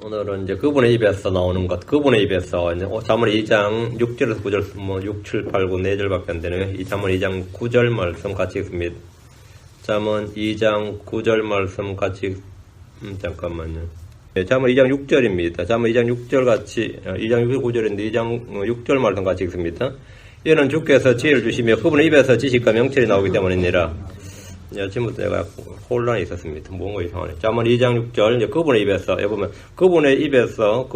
오늘은 이제 그분의 입에서 나오는 것, 그분의 입에서, 이제 잠언 2장 6절에서 9절, 6, 7, 8, 9, 4절밖에 안 되네요. 이 잠언 2장 9절 말씀 같이 읽습니다. 잠언 2장 9절 말씀 같이, 잠깐만요. 네, 잠언 2장 6절입니다. 잠언 2장 6절 같이, 2장 6절 9절인데 2장 6절 말씀 같이 읽습니다. 이는 주께서 지혜를 주시며 그분의 입에서 지식과 명철이 나오기 때문이니라. 아침부터 내가 혼란이 있었습니다. 뭔가 이상하네. 잠언 2장 6절, 이제 그분의 입에서, 여기 보면, 그분의 입에서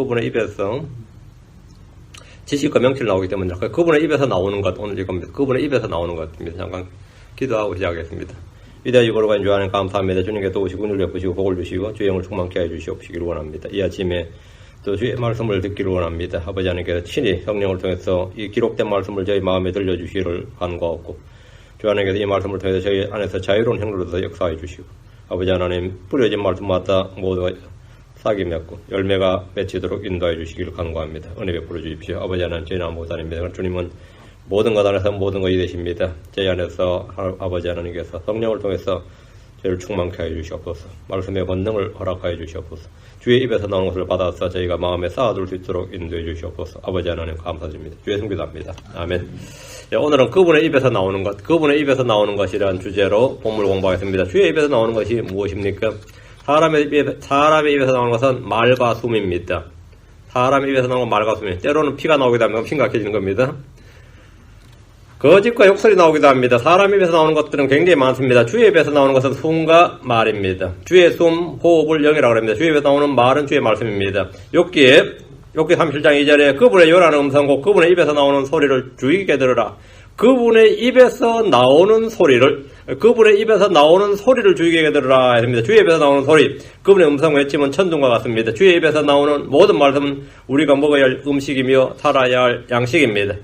지식과 명철이 나오기 때문에, 그분의 입에서 나오는 것, 오늘 이겁니다. 그분의 입에서 나오는 것입니다. 잠깐 기도하고 시작하겠습니다. 위대하시고 거룩한 주 하나님 감사합니다. 주님께 도우시고 눈을 베푸시고 복을 주시고 주의 영을 충만케 해 주시옵시기를 원합니다. 이 아침에 또 주의 말씀을 듣기를 원합니다. 아버지 하나님께서 친히 성령을 통해서 이 기록된 말씀을 저희 마음에 들려주시기를 간구하고, 주 하나님께서 이 말씀을 통해서 저희 안에서 자유로운 행로로서 역사해 주시고, 아버지 하나님 뿌려진 말씀마다 모두가 싹이 맺고 열매가 맺히도록 인도해 주시기를 간구합니다. 은혜 베풀어 주십시오. 아버지 하나님, 저희는 아무것도 아닙니다. 주님은 모든 것 안에서 모든 것이 되십니다. 저희 안에서 아버지 하나님께서 성령을 통해서 저희를 충만케 해 주시옵소서. 말씀의 권능을 허락하여 주시옵소서. 주의 입에서 나오는 것을 받아서 저희가 마음에 쌓아둘 수 있도록 인도해 주시옵소서. 아버지 하나님 감사드립니다. 주의 성기도합니다. 아멘. 오늘은 그분의 입에서 나오는 것, 그분의 입에서 나오는 것이라는 주제로 본문을 공부하겠습니다. 주의 입에서 나오는 것이 무엇입니까? 사람의 입에서 나오는 것은 말과 숨입니다. 사람의 입에서 나오는 건 말과 숨입니다. 때로는 피가 나오기도 합니다. 심각해지는 겁니다. 거짓과 욕설이 나오기도 합니다. 사람 입에서 나오는 것들은 굉장히 많습니다. 주의 입에서 나오는 것은 숨과 말입니다. 주의 숨, 호흡을 영이라고 합니다. 주의 입에서 나오는 말은 주의 말씀입니다. 욥기 37장 2절에 그분의 요란한 음성과 그분의 입에서 나오는 소리를 주의 깊게 들으라. 그분의 입에서 나오는 소리를 주의 깊게 들으라 했습니다. 주의 입에서 나오는 소리, 그분의 음성 외침은 천둥과 같습니다. 주의 입에서 나오는 모든 말씀은 우리가 먹어야 할 음식이며 살아야 할 양식입니다.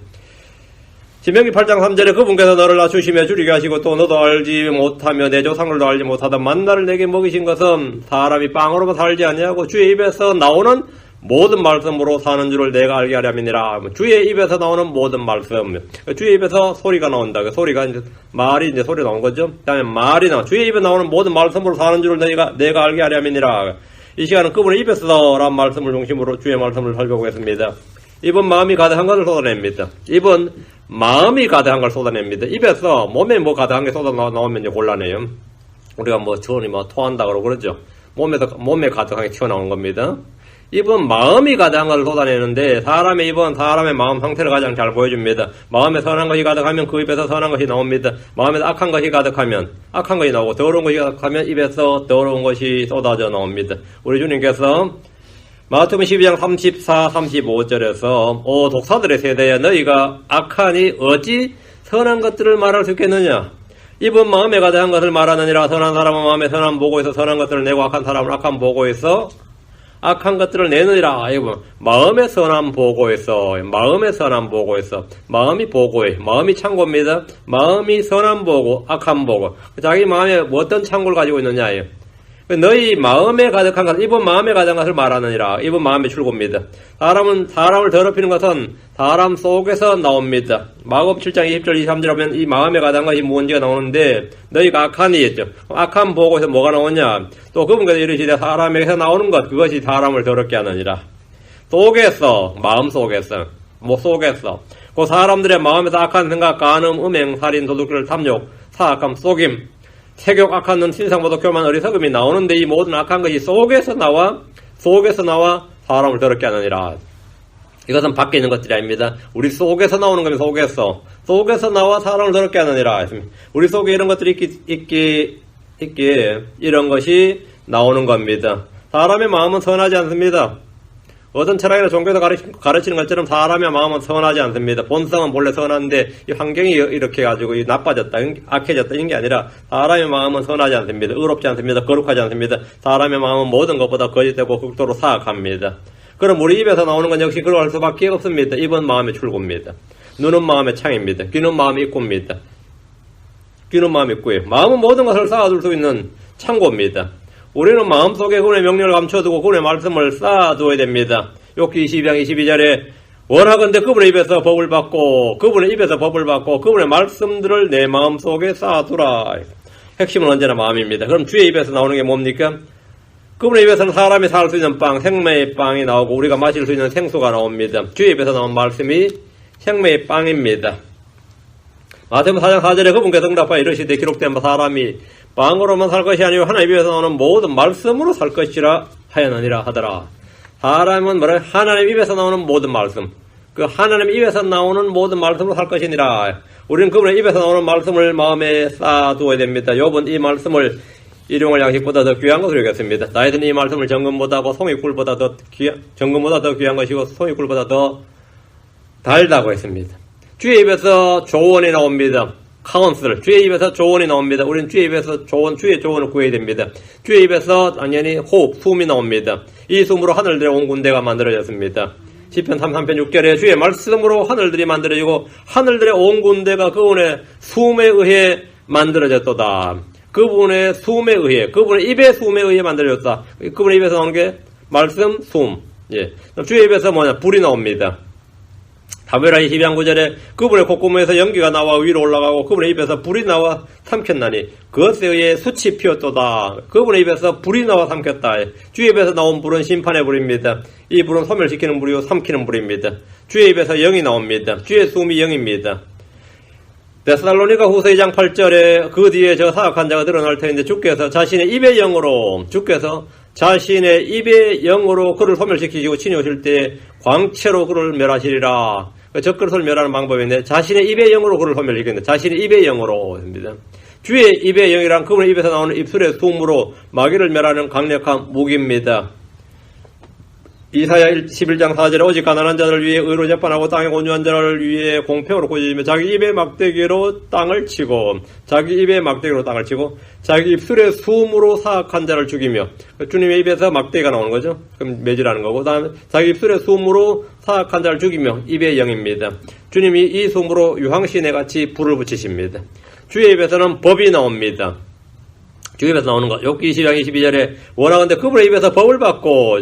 신명기 8장 3절에 그분께서 너를 낮추시며 줄이게 하시고 또 너도 알지 못하며 내 조상들도 알지 못하던 만나를 내게 먹이신 것은 사람이 빵으로만 살지 아니하고 주의 입에서 나오는 모든 말씀으로 사는 줄을 내가 알게 하려니라. 주의 입에서 나오는 모든 말씀, 주의 입에서 소리가 나온다. 그 소리가 이제 말이 이제 소리 나온 거죠. 그다음에 말이 나와. 주의 입에 나오는 모든 말씀으로 사는 줄을 내가 알게 하려니라. 이 시간은 그분의 입에서란 말씀을 중심으로 주의 말씀을 살펴보겠습니다. 입은 마음이 가득한 것을 쏟아냅니다. 입은 마음이 가득한 걸 쏟아냅니다. 입에서 몸에 뭐 가득한 게 쏟아 나오면 이제 곤란해요. 우리가 뭐 전이 뭐 토한다 그러고 그러죠. 몸에 가득한 게 튀어나오는 겁니다. 입은 마음이 가득한 걸 쏟아내는데, 사람의 입은 사람의 마음 상태를 가장 잘 보여줍니다. 마음에 선한 것이 가득하면 그 입에서 선한 것이 나옵니다. 마음에 악한 것이 가득하면 악한 것이 나오고, 더러운 것이 가득하면 입에서 더러운 것이 쏟아져 나옵니다. 우리 주님께서 마태복음 12장 34, 35절에서 오 독사들의 세대야, 너희가 악하니 어찌 선한 것들을 말할 수 있겠느냐? 입은 마음에 가득한 것을 말하느니라. 선한 사람은 마음에 선한 보고에서 선한 것들을 내고, 악한 사람은 악한 보고에서 악한 것들을 내느니라. 마음의 선한 보고에서, 마음이 보고에, 마음이 창고입니다. 마음이 선한 보고, 악한 보고. 자기 마음에 어떤 창고를 가지고 있느냐. 너희 마음에 가득한 것, 입은 마음에 가득한 것을 말하느니라. 입은 마음의 출구입니다. 사람을 더럽히는 것은 사람 속에서 나옵니다. 마가복음 7장 20절 23절 하면 이 마음에 가득한 것이 무언지가 나오는데, 너희가 악하니 했죠. 악한 보고에서 뭐가 나오냐? 또 그분께서 이르시되 사람에게서 나오는 것, 그것이 사람을 더럽게 하느니라. 마음 속에서, 그 사람들의 마음에서 악한 생각, 간음, 음행, 살인, 도둑질, 탐욕, 사악함, 속임, 세욕, 악한 눈, 신상모독, 교만, 어리석음이 나오는데, 이 모든 악한 것이 속에서 나와 사람을 더럽게 하느니라. 이것은 밖에 있는 것들이 아닙니다. 우리 속에서 나오는 겁니다. 속에서 나와 사람을 더럽게 하느니라. 우리 속에 이런 것들이 있기에 이런 것이 나오는 겁니다. 사람의 마음은 선하지 않습니다. 어떤 철학이나 종교에서 가르치는 것처럼 사람의 마음은 선하지 않습니다. 본성은 본래 선한데 이 환경이 이렇게 가지고 나빠졌다, 악해졌다 이런 게 아니라, 사람의 마음은 선하지 않습니다. 의롭지 않습니다. 거룩하지 않습니다. 사람의 마음은 모든 것보다 거짓되고 극도로 사악합니다. 그럼 우리 입에서 나오는 건 역시 그러할 수밖에 없습니다. 입은 마음의 출구입니다. 눈은 마음의 창입니다. 귀는 마음의 입구입니다. 마음은 모든 것을 쌓아둘 수 있는 창고입니다. 우리는 마음속에 그분의 명령을 감춰두고 그분의 말씀을 쌓아두어야 됩니다. 욥기 22장 22절에 원하건대 그분의 입에서 법을 받고 그분의 말씀들을 내 마음속에 쌓아두라. 핵심은 언제나 마음입니다. 그럼 주의 입에서 나오는 게 뭡니까? 그분의 입에서는 사람이 살 수 있는 빵, 생명의 빵이 나오고 우리가 마실 수 있는 생수가 나옵니다. 주의 입에서 나온 말씀이 생명의 빵입니다. 마태복음 4장 4절에 그분께서 응답하여 이르시되 기록된 바 사람이 빵으로만 살 것이 아니요 하나님 입에서 나오는 모든 말씀으로 살 것이라 하였느니라 하더라. 사람은 뭐래? 하나님 입에서 나오는 모든 말씀. 그 하나님 입에서 나오는 모든 말씀으로 살 것이니라. 우리는 그분의 입에서 나오는 말씀을 마음에 쌓아두어야 됩니다. 요번 이 말씀을 일용할 양식보다 더 귀한 것으로 여겼습니다. 다윗은 이 말씀을 정금보다 송이꿀보다 더 정금보다 더 귀한 것이고 송이꿀보다 더 달다고 했습니다. 주의 입에서 조언이 나옵니다. 카운슬, 주의 입에서 조언이 나옵니다. 우리는 주의 입에서 주의 조언을 구해야 됩니다. 주의 입에서 당연히 호흡, 숨이 나옵니다. 이 숨으로 하늘들의 온 군대가 만들어졌습니다. 시편 33편 6절에 주의 말씀으로 하늘들이 만들어지고 하늘들의 온 군대가 그분의 숨에 의해 만들어졌도다. 그분의 숨에 의해, 그분의 입의 숨에 의해 만들어졌다. 그분의 입에서 나오는 게 말씀, 숨. 예. 주의 입에서 불이 나옵니다. 사무엘하 22장 9절에 그분의 콧구멍에서 연기가 나와 위로 올라가고 그분의 입에서 불이 나와 삼켰나니 그것에 의해 숯이 피었도다. 그분의 입에서 불이 나와 삼켰다. 주의 입에서 나온 불은 심판의 불입니다. 이 불은 소멸시키는 불이요 삼키는 불입니다. 주의 입에서 영이 나옵니다. 주의 숨이 영입니다. 데살로니가 후서 2장 8절에 그 뒤에 저 사악한 자가 드러날 터인데 주께서 자신의 입의 영으로 그를 소멸시키시고 친히 오실 때 광채로 그를 멸하시리라. 적그릇을 멸하는 방법인데 자신의 입의 영으로 그를 소멸시키는데 자신의 입의 영으로 입니다. 주의 입의 영이란 그분의 입에서 나오는 입술의 숨으로 마귀를 멸하는 강력한 무기입니다. 이사야 11장 4절에 오직 가난한 자를 위해 의로 재판하고 땅에 온유한 자를 위해 공평으로 꾸짖으며 자기 입의 막대기로 땅을 치고 자기 입술의 숨으로 사악한 자를 죽이며 주님의 입에서 막대기가 나오는 거죠. 그럼 매질하는 거고 다음에 자기 입술의 숨으로 사악한 자를 죽이며 입의 영입니다. 주님이 이 숨으로 유황신에 같이 불을 붙이십니다. 주의 입에서는 법이 나옵니다. 주의 입에서 나오는 것. 욥기 20장 22절에 원하건대 그분의 입에서 법을 받고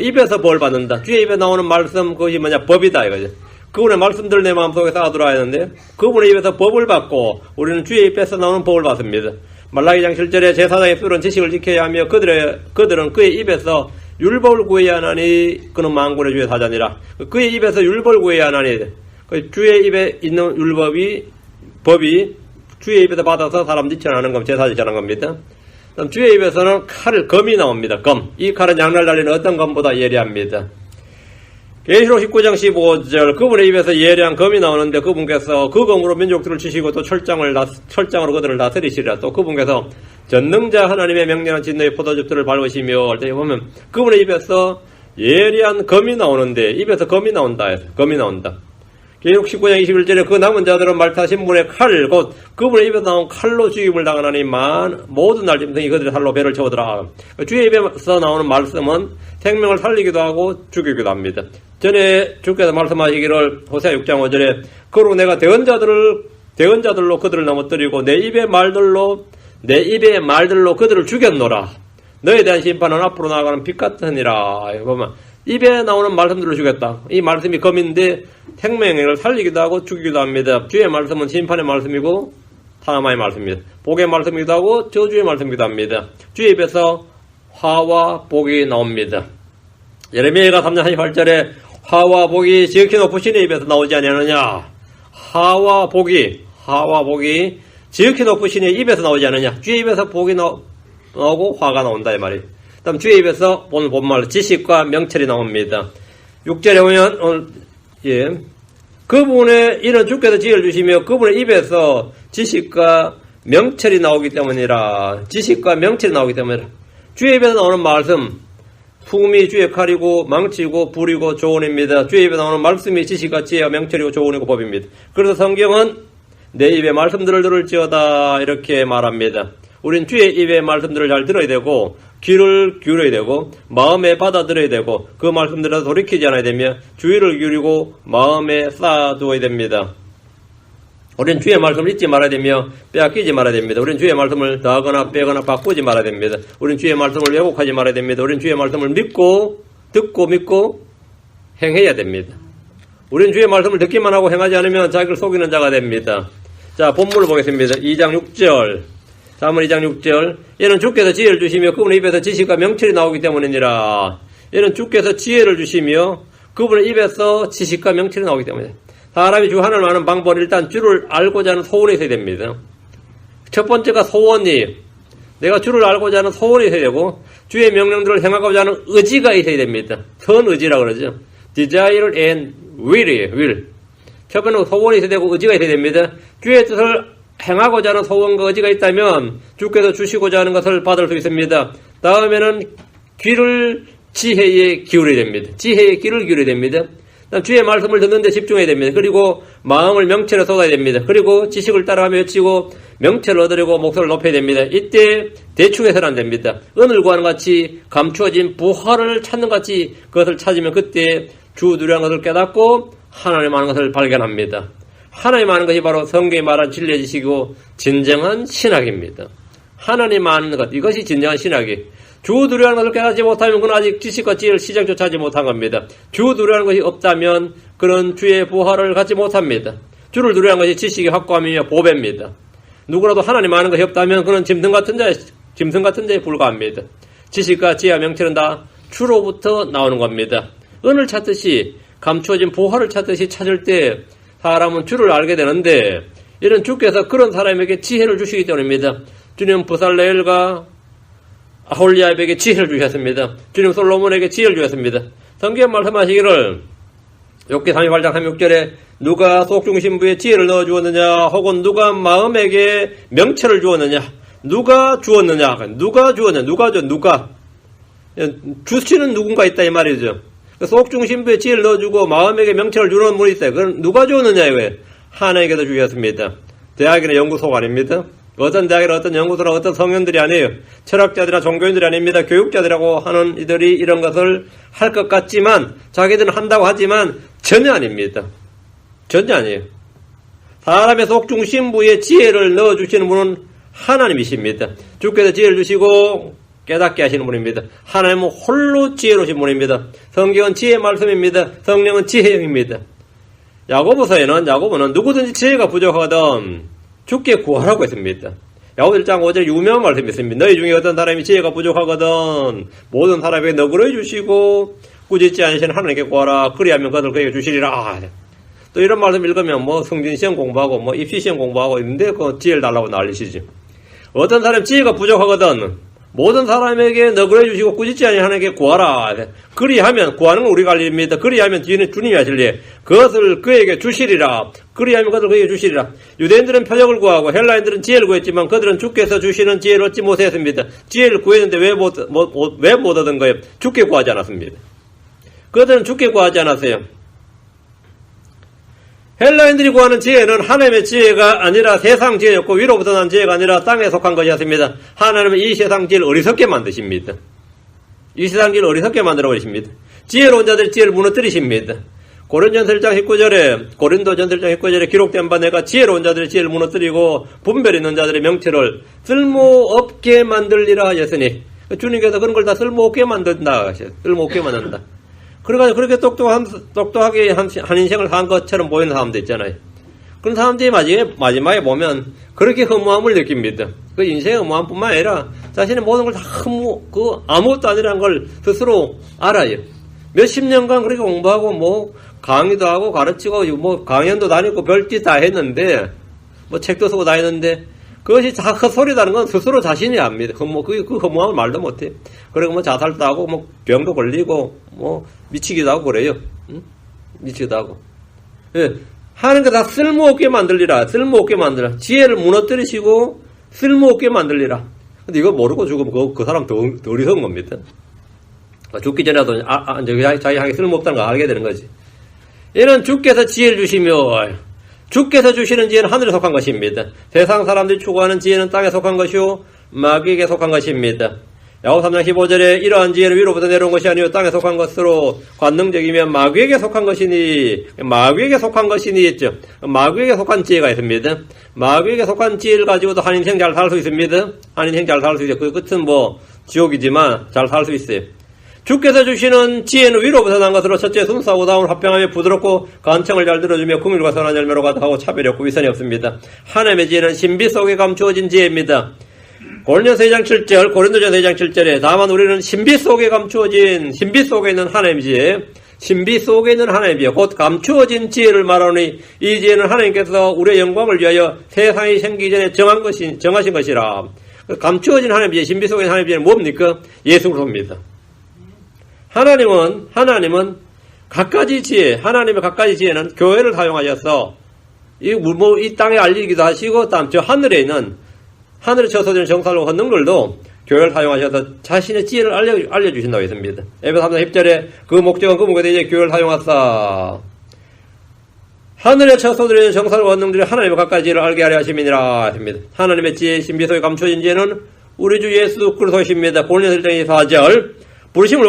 입에서 벌 받는다. 주의 입에 나오는 말씀, 그것이 법이다, 이거죠. 그분의 말씀들 내 마음속에 쌓아두라 했는데, 그분의 입에서 법을 받고, 우리는 주의 입에서 나오는 법을 받습니다. 말라기장 7절에 제사장의 입술은 지식을 지켜야 하며, 그들은 그의 입에서 율법을 구해야 하나니, 그는 만군의 주의 사자니라. 그의 입에서 율법을 구해야 하나니, 주의 입에 있는 법이 주의 입에서 받아서 사람 지천하는 겁니다. 제사 지천하는 겁니다. 주의 입에서는 검이 나옵니다. 검. 이 칼은 양날 달리는 어떤 검보다 예리합니다. 계시록 19장 15절 그분의 입에서 예리한 검이 나오는데 그분께서 그 검으로 민족들을 치시고 또 철장으로 그들을 다스리시리라. 또 그분께서 전능자 하나님의 명령한 진노의 포도즙들을 밟으시며 보면 그분의 입에서 예리한 검이 나오는데 입에서 검이 나온다. 계시록 19장 21절에 그 남은 자들은 말타신 분의 칼, 곧 그분의 입에서 나온 칼로 죽임을 당하나니 모든 날짐승이 그들의 살로 배를 채우더라. 주의 입에서 나오는 말씀은 생명을 살리기도 하고 죽이기도 합니다. 전에 주께서 말씀하시기를 호세아 6장 5절에 그러고 내가 대언자들로 그들을 넘어뜨리고 내 입의 말들로 그들을 죽였노라. 너에 대한 심판은 앞으로 나아가는 빛 같으니라. 보면 입에 나오는 말씀들을 주겠다. 이 말씀이 검인데 생명을 살리기도 하고 죽이기도 합니다. 주의 말씀은 심판의 말씀이고 사망의 말씀입니다. 복의 말씀이기도 하고 저주의 말씀이기도 합니다. 주의 입에서 화와 복이 나옵니다. 예레미야가 3장 38절에 화와 복이 지극히 높으신 입에서 나오지 아니하느냐. 화와 복이 지극히 높으신 입에서 나오지 않느냐. 주의 입에서 복이 나오고 화가 나온다 이 말이에요. 다음 주의 입에서 오늘 본말 지식과 명철이 나옵니다. 6절에 보면 그분의 이는 주께서 지혜를 주시며 그분의 입에서 지식과 명철이 나오기 때문이라. 주의 입에서 나오는 말씀 숨이 주의 칼이고 망치고 불이고 조언입니다. 주의 입에서 나오는 말씀이 지식과 지혜와 명철이고 조언이고 법입니다. 그래서 성경은 내 입의 말씀들을 들을지어다 이렇게 말합니다. 우린 주의 입의 말씀들을 잘 들어야 되고 귀를 기울여야 되고 마음에 받아들여야 되고 그 말씀들에서 돌이키지 않아야 되며 주의를 기울이고 마음에 쌓아두어야 됩니다. 우린 주의 말씀을 잊지 말아야 되며 빼앗기지 말아야 됩니다. 우린 주의 말씀을 더하거나 빼거나 바꾸지 말아야 됩니다. 우린 주의 말씀을 왜곡하지 말아야 됩니다. 우린 주의 말씀을 듣고 믿고 행해야 됩니다. 우린 주의 말씀을 듣기만 하고 행하지 않으면 자기를 속이는 자가 됩니다. 자, 본문을 보겠습니다. 2장 6절 사무엘 2장 6절 이는 주께서 지혜를 주시며 그분의 입에서 지식과 명철이 나오기 때문이니라. 이는 주께서 지혜를 주시며 그분의 입에서 지식과 명철이 나오기 때문이다. 사람이 주 하나님을 아는 방법은 일단 주를 알고자 하는 소원이 있어야 됩니다. 첫 번째가 소원이, 내가 주를 알고자 하는 소원이 있어야 되고 주의 명령들을 행하고자 하는 의지가 있어야 됩니다. 선의지라고 그러죠. desire and will이에요. will. 첫 번째는 소원이 있어야 되고 의지가 있어야 됩니다. 주의 뜻을 행하고자 하는 소원과 의지가 있다면 주께서 주시고자 하는 것을 받을 수 있습니다. 다음에는 귀를 지혜에 기울여야 됩니다. 지혜에 귀를 기울여야 됩니다. 주의 말씀을 듣는 데 집중해야 됩니다. 그리고 마음을 명철에 쏟아야 됩니다. 그리고 지식을 따라가며 외치고 명철을 얻으려고 목소리를 높여야 됩니다. 이때 대충 해서는 안 됩니다. 은을 구하는 같이 감추어진 부활을 찾는 같이 그것을 찾으면 그때 주 누리한 것을 깨닫고 하나님 아는 것을 발견합니다. 하나님 아는 것이 바로 성경이 말한 진리의 지식이고 진정한 신학입니다. 하나님 아는 것, 이것이 진정한 신학이에요. 주 누리하는 것을 깨닫지 못하면 그는 아직 지식과 지혜를 시작조차 하지 못한 겁니다. 주 누리하는 것이 없다면 그는 주의 부활을 갖지 못합니다. 주를 누리하는 것이 지식의 확고함이며 보배입니다. 누구라도 하나님 아는 것이 없다면 그는 짐승 같은 자에 불과합니다. 지식과 지혜와 명철은 다 주로부터 나오는 겁니다. 은을 찾듯이 감추어진 부활을 찾듯이 찾을 때 사람은 주를 알게 되는데 이런 주께서 그런 사람에게 지혜를 주시기 때문입니다. 주님 부살레엘과 아홀리압에게 지혜를 주셨습니다. 주님 솔로몬에게 지혜를 주셨습니다. 성경 말씀하시기를 욥기 38장 36절에 누가 속중신부에 지혜를 넣어주었느냐 혹은 누가 마음에게 명철을 주었느냐 누가 주었느냐 누가 주시는 누군가 있다 이 말이죠. 속중신부에 지혜를 넣어주고 마음에게 명철을 주는 분이 있어요. 그럼 누가 주었느냐 이거예요. 하나님께서 주셨습니다. 대학이나 연구소가 아닙니다. 어떤 대학이나 어떤 연구소나 어떤 성현들이 아니에요. 철학자들이나 종교인들이 아닙니다. 교육자들이라고 하는 이들이 이런 것을 할 것 같지만 자기들은 한다고 하지만 전혀 아닙니다. 전혀 아니에요. 사람의 속중심부에 지혜를 넣어주시는 분은 하나님이십니다. 주께서 지혜를 주시고 깨닫게 하시는 분입니다. 하나님은 홀로 지혜로우신 분입니다. 성경은 지혜의 말씀입니다. 성령은 지혜의 영입니다. 야고보는 누구든지 지혜가 부족하거든 주께 구하라고 했습니다. 야고보 1장 5절 유명한 말씀이 있습니다. 너희 중에 어떤 사람이 지혜가 부족하거든 모든 사람에게 너그러이 주시고 꾸짖지 않으시는 하나님께 구하라. 그리하면 그들 그에게 주시리라. 또 이런 말씀 읽으면 승진시험 공부하고 입시시험 공부하고 있는데 그 지혜를 달라고 난리시죠. 어떤 사람이 지혜가 부족하거든 모든 사람에게 너그러이 주시고 꾸짖지 않으시는 하나님께 구하라. 그리하면 구하는 건 우리가 할 일입니다. 그리하면 뒤에는 주님이 하실 일. 그것을 그에게 주시리라. 그리하면 그것을 그에게 주시리라. 유대인들은 표적을 구하고 헬라인들은 지혜를 구했지만 그들은 주께서 주시는 지혜를 얻지 못했습니다. 지혜를 구했는데 왜 못 얻은 거예요? 주께 구하지 않았습니다. 그들은 주께 구하지 않았어요. 헬라인들이 구하는 지혜는 하나님의 지혜가 아니라 세상 지혜였고 위로부터 난 지혜가 아니라 땅에 속한 것이었습니다. 하나님은 이 세상 지혜를 어리석게 만드십니다. 이 세상 지혜를 어리석게 만들어버리십니다. 지혜로운 자들의 지혜를 무너뜨리십니다. 고린도전서 1장 19절에 기록된 바 내가 지혜로운 자들의 지혜를 무너뜨리고 분별 있는 자들의 명철을 쓸모없게 만들리라 하였으니 주님께서 그런 걸 다 쓸모없게 만든다 하셨어요. 쓸모없게 만든다. 그래가지고 그렇게 똑똑하게 한 인생을 산 것처럼 보이는 사람도 있잖아요. 그런 사람들이 마지막에 보면 그렇게 허무함을 느낍니다. 그 인생의 허무함뿐만 아니라 자신의 모든 걸 다 아무것도 아니라는 걸 스스로 알아요. 몇십 년간 그렇게 공부하고 강의도 하고 가르치고 강연도 다니고 별짓 다 했는데 책도 쓰고 다 했는데 그것이 다 헛소리다는 건 스스로 자신이 압니다. 그 허무함을 말도 못해. 그리고 자살도 하고 병도 걸리고 미치기도 하고 그래요. 응? 미치기도 하고. 예. 하는 거 다 쓸모없게 만들리라. 쓸모없게 만들라. 지혜를 무너뜨리시고 쓸모없게 만들리라. 근데 이거 모르고 죽으면 그 사람 더 어리석은 겁니다. 죽기 전에도 자기 향이 쓸모없다는 걸 알게 되는 거지. 이는 주께서 지혜를 주시며 주께서 주시는 지혜는 하늘에 속한 것입니다. 세상 사람들이 추구하는 지혜는 땅에 속한 것이요 마귀에게 속한 것입니다. 야고보 3장 15절에 이러한 지혜는 위로부터 내려온 것이 아니요 땅에 속한 것으로 관능적이며 마귀에게 속한 것이니 했죠. 마귀에게 속한 지혜가 있습니다. 마귀에게 속한 지혜를 가지고도 한 인생 잘 살 수 있습니다. 한 인생 잘 살 수 있어요. 그 끝은 지옥이지만 잘 살 수 있어요. 주께서 주시는 지혜는 위로부터 난 것으로 첫째 순수하고 다운 화평하며 부드럽고 간청을 잘 들어주며 긍휼과 선한 열매로 가득하고 차별이 없고 위선이 없습니다. 하나님의 지혜는 신비 속에 감추어진 지혜입니다. 고린도전서 2장 7절, 고린도전서 2장 7절에 다만 우리는 신비 속에 감추어진, 신비 속에 있는 하나님의 지혜, 신비 속에 있는 하나님의 지혜, 곧 감추어진 지혜를 말하노니 이 지혜는 하나님께서 우리의 영광을 위하여 세상이 생기기 전에 정하신 것이라. 감추어진 하나님의 지혜, 신비 속에 있는 하나님의 지혜는 뭡니까? 예수 그리스도입니다. 하나님은 갖가지 지혜, 하나님의 갖가지 지혜는 교회를 사용하셔서 이 땅에 알리기도 하시고, 저 하늘에 쳐서지는 정살로 걷는 걸도 교회를 사용하셔서 자신의 지혜를 알려주신다고 했습니다. 에베소 3장 10절에 그 목적은 그 목에 대해 교회를 사용하사 하늘에 쳐서지는 정살로 걷는 들이 하나님의 갖가지 지혜를 알게 하려 하심이니라 했습니다. 하나님의 지혜, 신비 속에 감춰진 지혜는 우리 주 예수 그리스도십니다. 고린도서 1장 4절 부르심을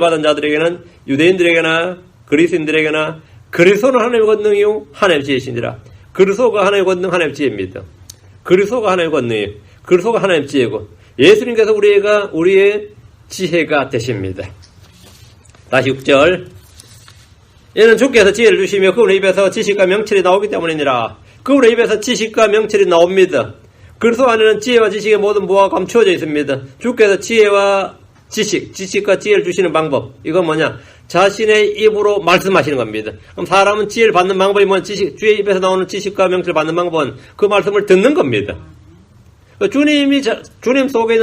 받은 자들에게는 유대인들에게나 그리스인들에게나 그리스도는 하나님의 권능이요 하나님의 지혜시니라. 그리스도가 하나님의 권능, 하나님의 지혜입니다. 그리스도가 하나님의 권능이에요. 그리스도가 하나님의 지혜고 예수님께서 우리의 지혜가 되십니다. 다시 6절 이는 주께서 지혜를 주시며 그분의 입에서 지식과 명철이 나오기 때문이니라. 그분의 입에서 지식과 명철이 나옵니다. 그리스도 안에는 지혜와 지식의 모든 무화가 감추어져 있습니다. 주께서 지혜와 지식과 지혜를 주시는 방법, 이건 뭐냐? 자신의 입으로 말씀하시는 겁니다. 그럼 사람은 지혜를 받는 방법이 뭐냐? 주의 입에서 나오는 지식과 명철을 받는 방법은 그 말씀을 듣는 겁니다. 주님 속에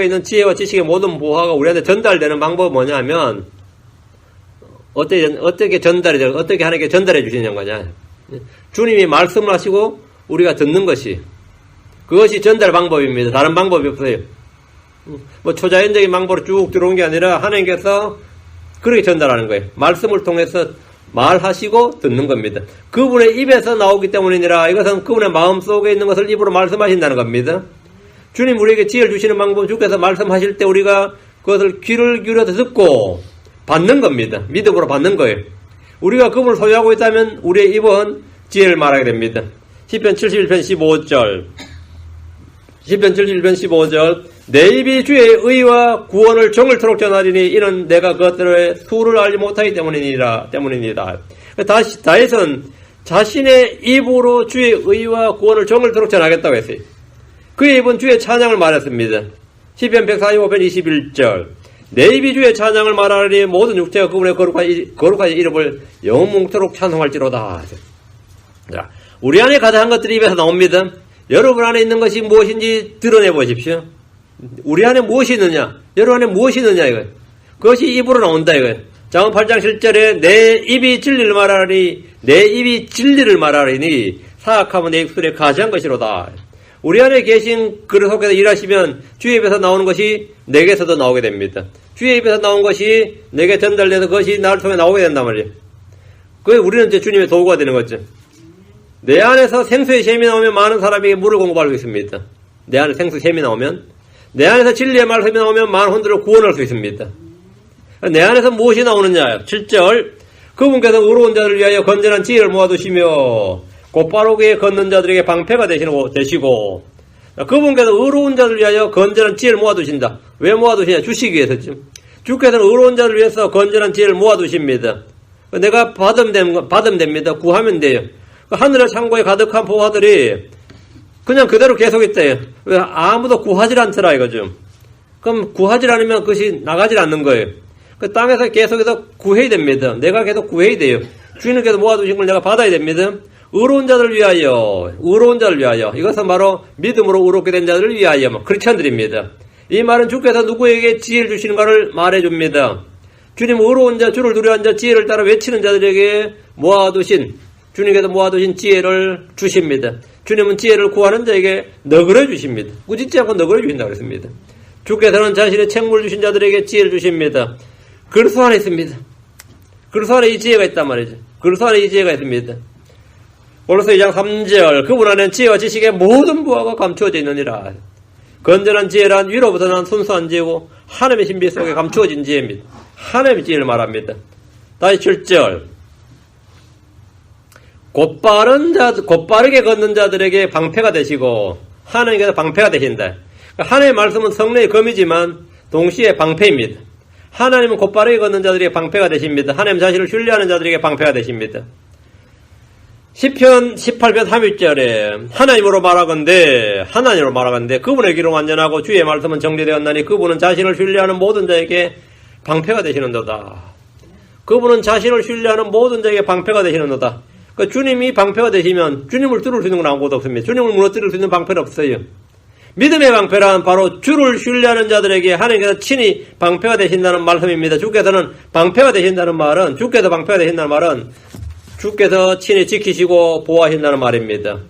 있는 지혜와 지식의 모든 무화가 우리한테 전달되는 방법은 뭐냐면, 어떻게 전달이 되고, 어떻게 하나님께 전달해 주시는 거냐? 주님이 말씀을 하시고, 우리가 듣는 것이, 그것이 전달 방법입니다. 다른 방법이 없어요. 초자연적인 방법으로 쭉 들어온 게 아니라 하나님께서 그렇게 전달하는 거예요. 말씀을 통해서 말하시고 듣는 겁니다. 그분의 입에서 나오기 때문이니라. 이것은 그분의 마음속에 있는 것을 입으로 말씀하신다는 겁니다. 주님 우리에게 지혜를 주시는 방법은 주께서 말씀하실 때 우리가 그것을 귀를 기울여서 듣고 받는 겁니다. 믿음으로 받는 거예요. 우리가 그분을 소유하고 있다면 우리의 입은 지혜를 말하게 됩니다. 시편 71편 15절 시편 71편 15절 내 입이 주의 의와 구원을 정을토록 전하리니 이는 내가 그것들의 수를 알지 못하기 때문이니라. 다윗은 자신의 입으로 주의 의와 구원을 정을토록 전하겠다고 했어요. 그의 입은 주의 찬양을 말했습니다. 시편 145편 21절 내 입이 주의 찬양을 말하리니 모든 육체가 그분의 거룩한 이름을 영원토록 찬송할지로다. 자, 우리 안에 가득한 것들이 입에서 나옵니다. 여러분 안에 있는 것이 무엇인지 드러내 보십시오. 우리 안에 무엇이 있느냐? 여러분 안에 무엇이 있느냐 이거예요. 그것이 입으로 나온다 이거예요. 잠언 8장 7절에 내 입이 진리를 말하리니 사악하면 내 입술에 가시한 것이로다. 우리 안에 계신 그리스도께서 일하시면 주의 입에서 나오는 것이 내게서도 나오게 됩니다. 주의 입에서 나온 것이 내게 전달돼서 그것이 나를 통해 나오게 된단 말이에요. 그게 우리는 이제 주님의 도구가 되는 거죠. 내 안에서 생수의 샘이 나오면 많은 사람에게 물을 공급할 수 있습니다. 내 안에 생수 샘이 나오면, 내 안에서 진리의 말씀이 나오면 많은 혼들을 구원할 수 있습니다. 내 안에서 무엇이 나오느냐? 7절 그분께서 의로운 자들을 위하여 건전한 지혜를 모아두시며 곧바르게 걷는 자들에게 방패가 되시고 그분께서 의로운 자들을 위하여 건전한 지혜를 모아두신다. 왜 모아두시냐? 주시기 위해서죠. 주께서는 의로운 자들을 위해서 건전한 지혜를 모아두십니다. 내가 받으면 됩니다. 구하면 돼요. 하늘의 창고에 가득한 보화들이 그냥 그대로 계속 있대요. 왜 아무도 구하질 않더라 이거죠. 그럼 구하질 않으면 그것이 나가질 않는 거예요. 그 땅에서 계속해서 구해야 됩니다. 내가 계속 구해야 돼요. 주님께서 모아두신 걸 내가 받아야 됩니다. 의로운 자들을 위하여 이것은 바로 믿음으로 의롭게 된 자들을 위하여 크리스천들입니다. 이 말은 주께서 누구에게 지혜를 주시는가를 말해줍니다. 주님 의로운 자, 주를 두려워하는 자, 지혜를 따라 외치는 자들에게 주님께서 모아두신 지혜를 주십니다. 주님은 지혜를 구하는 자에게 너그러 주십니다. 꾸짖지 않고 너그러 주신다고 했습니다. 주께서는 자신의 책무를 주신 자들에게 지혜를 주십니다. 그리스도 안에 있습니다. 그리스도 안에 이 지혜가 있단 말이죠. 그리스도 안에 이 지혜가 있습니다. 골로새 2장 3절 그분 안에는 지혜와 지식의 모든 부하가 감추어져 있느니라. 건전한 지혜란 위로부터 난 순수한 지혜고 하나님의 신비 속에 감추어진 지혜입니다. 하나님의 지혜를 말합니다. 다시 7절 곧바르게 걷는 자들에게 방패가 되시고 하나님께서 방패가 되신다. 하나님의 말씀은 성령의 검이지만 동시에 방패입니다. 하나님은 곧바르게 걷는 자들에게 방패가 되십니다. 하나님 자신을 신뢰하는 자들에게 방패가 되십니다. 시편 18편 3일절에 하나님으로 말하건대 그분의 길은 완전하고 주의 말씀은 정리되었나니 그분은 자신을 신뢰하는 모든 자에게 방패가 되시는도다. 그분은 자신을 신뢰하는 모든 자에게 방패가 되시는도다. 그러니까 주님이 방패가 되시면 주님을 뚫을 수 있는 건 아무것도 없습니다. 주님을 무너뜨릴 수 있는 방패는 없어요. 믿음의 방패란 바로 주를 신뢰하는 자들에게 하나님께서 친히 방패가 되신다는 말씀입니다. 주께서 방패가 되신다는 말은 주께서 친히 지키시고 보호하신다는 말입니다.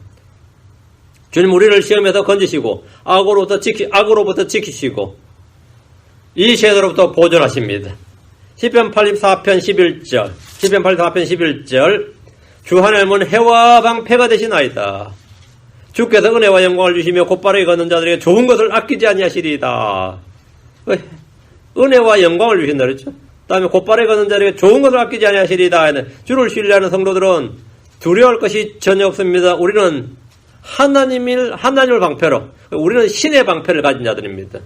주님 우리를 시험에서 건지시고 악으로부터 지키시고 이 세대로부터 보존하십니다. 시편 84편 11절 주 하나님은 해와 방패가 되시나이다. 주께서 은혜와 영광을 주시며 곧바르게 걷는 자들에게 좋은 것을 아끼지 아니하시리이다. 은혜와 영광을 주신다 그랬죠. 다음에 곧바르게 걷는 자들에게 좋은 것을 아끼지 아니하시리이다. 주를 신뢰하는 성도들은 두려워할 것이 전혀 없습니다. 우리는 하나님을 방패로, 우리는 신의 방패를 가진 자들입니다.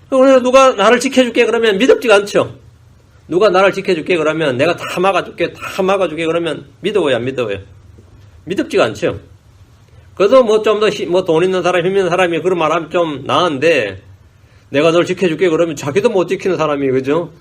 오늘 누가 나를 지켜줄게 그러면 믿음지가 않죠. 누가 나를 지켜줄게 그러면 내가 다 막아줄게 그러면 믿어요 안 믿어요? 믿음지가 않죠. 그래도 좀 더 돈 있는 사람, 힘 있는 사람이 그런 말 하면 좀 나은데, 내가 널 지켜줄게 그러면 자기도 못 지키는 사람이, 그죠?